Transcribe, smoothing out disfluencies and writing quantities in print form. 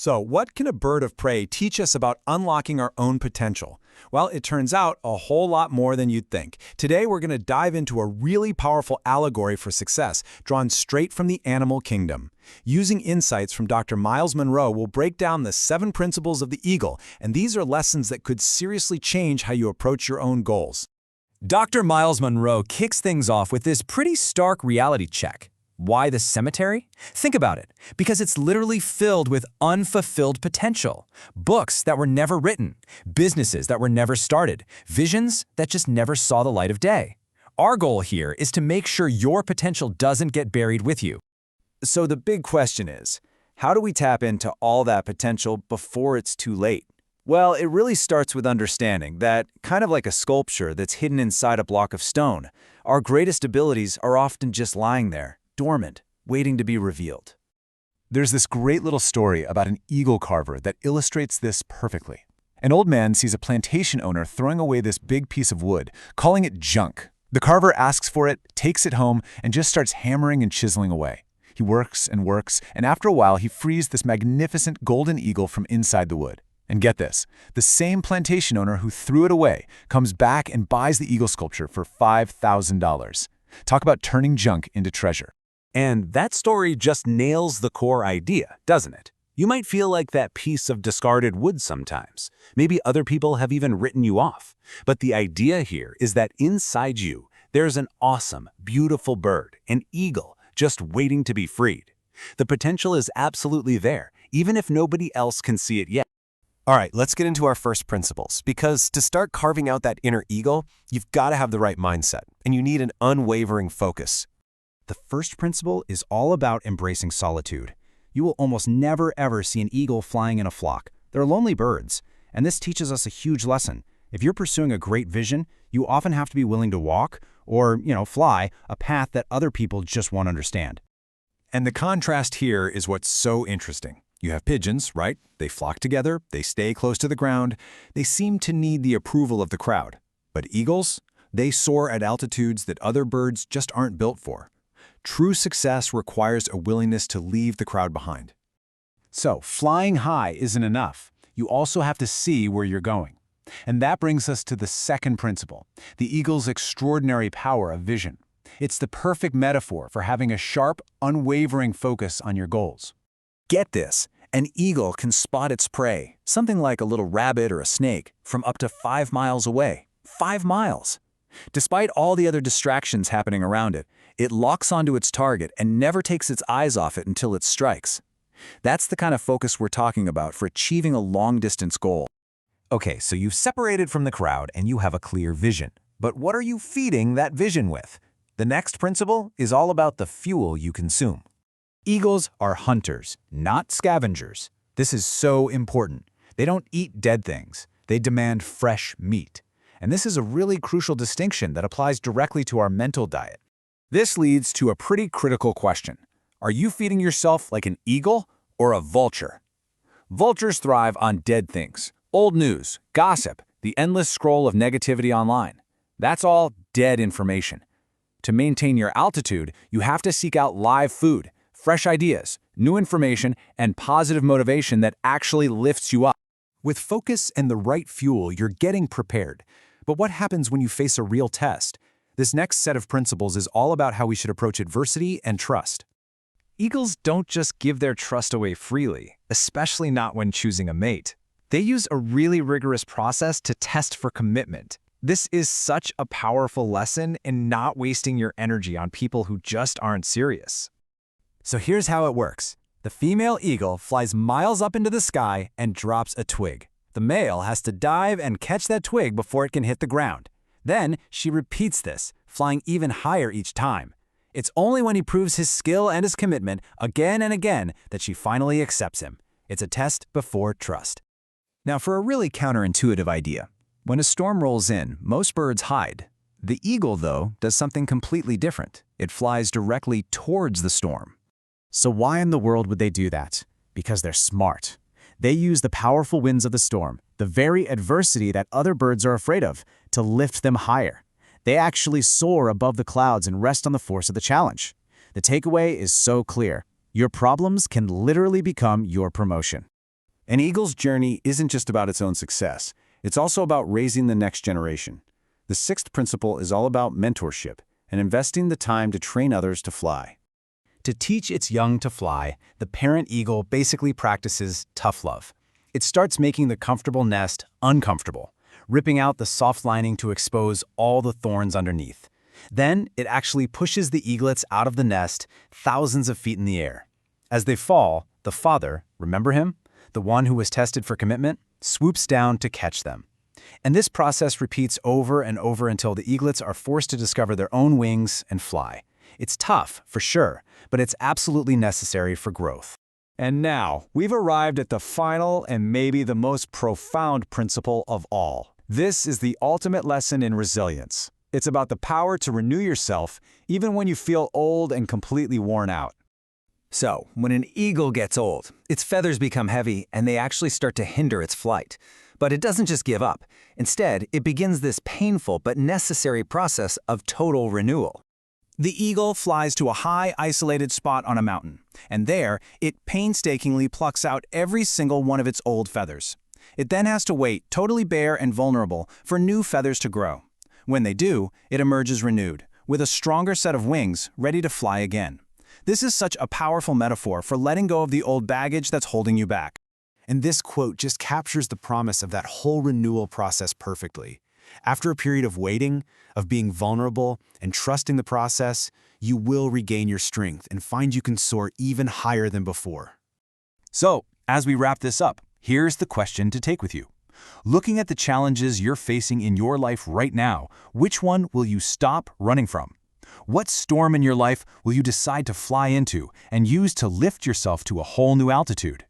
So, what can a bird of prey teach us about unlocking our own potential? Well, it turns out a whole lot more than you'd think. Today, we're going to dive into a really powerful allegory for success, drawn straight from the animal kingdom. Using insights from Dr. Myles Munroe, we'll break down the 7 principles of the eagle, and these are lessons that could seriously change how you approach your own goals. Dr. Myles Munroe kicks things off with this pretty stark reality check. Why the cemetery? Think about it. Because it's literally filled with unfulfilled potential. Books that were never written. Businesses that were never started. Visions that just never saw the light of day. Our goal here is to make sure your potential doesn't get buried with you. So the big question is, how do we tap into all that potential before it's too late? Well, it really starts with understanding that, kind of like a sculpture that's hidden inside a block of stone, our greatest abilities are often just lying there, dormant, waiting to be revealed. There's this great little story about an eagle carver that illustrates this perfectly. An old man sees a plantation owner throwing away this big piece of wood, calling it junk. The carver asks for it, takes it home, and just starts hammering and chiseling away. He works, and after a while he frees this magnificent golden eagle from inside the wood. And get this, the same plantation owner who threw it away comes back and buys the eagle sculpture for $5,000. Talk about turning junk into treasure. And that story just nails the core idea, doesn't it? You might feel like that piece of discarded wood sometimes. Maybe other people have even written you off. But the idea here is that inside you, there's an awesome, beautiful bird, an eagle, just waiting to be freed. The potential is absolutely there, even if nobody else can see it yet. All right, let's get into our first principles, because to start carving out that inner eagle, you've got to have the right mindset, and you need an unwavering focus. The first principle is all about embracing solitude. You will almost never ever see an eagle flying in a flock. They're lonely birds, and this teaches us a huge lesson. If you're pursuing a great vision, you often have to be willing to walk, or, fly, a path that other people just won't understand. And the contrast here is what's so interesting. You have pigeons, right? They flock together, they stay close to the ground, they seem to need the approval of the crowd. But eagles, they soar at altitudes that other birds just aren't built for. True success requires a willingness to leave the crowd behind. So, flying high isn't enough. You also have to see where you're going. And that brings us to the second principle, the eagle's extraordinary power of vision. It's the perfect metaphor for having a sharp, unwavering focus on your goals. Get this, an eagle can spot its prey, something like a little rabbit or a snake, from up to 5 miles away. 5 miles! Despite all the other distractions happening around it, it locks onto its target and never takes its eyes off it until it strikes. That's the kind of focus we're talking about for achieving a long-distance goal. Okay, so you've separated from the crowd and you have a clear vision. But what are you feeding that vision with? The next principle is all about the fuel you consume. Eagles are hunters, not scavengers. This is so important. They don't eat dead things. They demand fresh meat. And this is a really crucial distinction that applies directly to our mental diet. This leads to a pretty critical question. Are you feeding yourself like an eagle or a vulture? Vultures thrive on dead things, old news, gossip, the endless scroll of negativity online. That's all dead information. To maintain your altitude, you have to seek out live food, fresh ideas, new information, and positive motivation that actually lifts you up. With focus and the right fuel, you're getting prepared. But what happens when you face a real test? This next set of principles is all about how we should approach adversity and trust. Eagles don't just give their trust away freely, especially not when choosing a mate. They use a really rigorous process to test for commitment. This is such a powerful lesson in not wasting your energy on people who just aren't serious. So here's how it works. The female eagle flies miles up into the sky and drops a twig. The male has to dive and catch that twig before it can hit the ground. Then she repeats this, flying even higher each time. It's only when he proves his skill and his commitment again and again that she finally accepts him. It's a test before trust. Now for a really counterintuitive idea. When a storm rolls in, most birds hide. The eagle, though, does something completely different. It flies directly towards the storm. So why in the world would they do that? Because they're smart. They use the powerful winds of the storm, the very adversity that other birds are afraid of, to lift them higher. They actually soar above the clouds and rest on the force of the challenge. The takeaway is so clear. Your problems can literally become your promotion. An eagle's journey isn't just about its own success. It's also about raising the next generation. The sixth principle is all about mentorship and investing the time to train others to fly. To teach its young to fly, the parent eagle basically practices tough love. It starts making the comfortable nest uncomfortable, ripping out the soft lining to expose all the thorns underneath. Then it actually pushes the eaglets out of the nest thousands of feet in the air. As they fall, the father, remember him? The one who was tested for commitment, swoops down to catch them. And this process repeats over and over until the eaglets are forced to discover their own wings and fly. It's tough, for sure, but it's absolutely necessary for growth. And now, we've arrived at the final and maybe the most profound principle of all. This is the ultimate lesson in resilience. It's about the power to renew yourself even when you feel old and completely worn out. So, when an eagle gets old, its feathers become heavy and they actually start to hinder its flight. But it doesn't just give up. Instead, it begins this painful but necessary process of total renewal. The eagle flies to a high, isolated spot on a mountain, and there, it painstakingly plucks out every single one of its old feathers. It then has to wait, totally bare and vulnerable, for new feathers to grow. When they do, it emerges renewed, with a stronger set of wings, ready to fly again. This is such a powerful metaphor for letting go of the old baggage that's holding you back. And this quote just captures the promise of that whole renewal process perfectly. After a period of waiting, of being vulnerable, and trusting the process, you will regain your strength and find you can soar even higher than before. So, as we wrap this up, here's the question to take with you. Looking at the challenges you're facing in your life right now, which one will you stop running from? What storm in your life will you decide to fly into and use to lift yourself to a whole new altitude?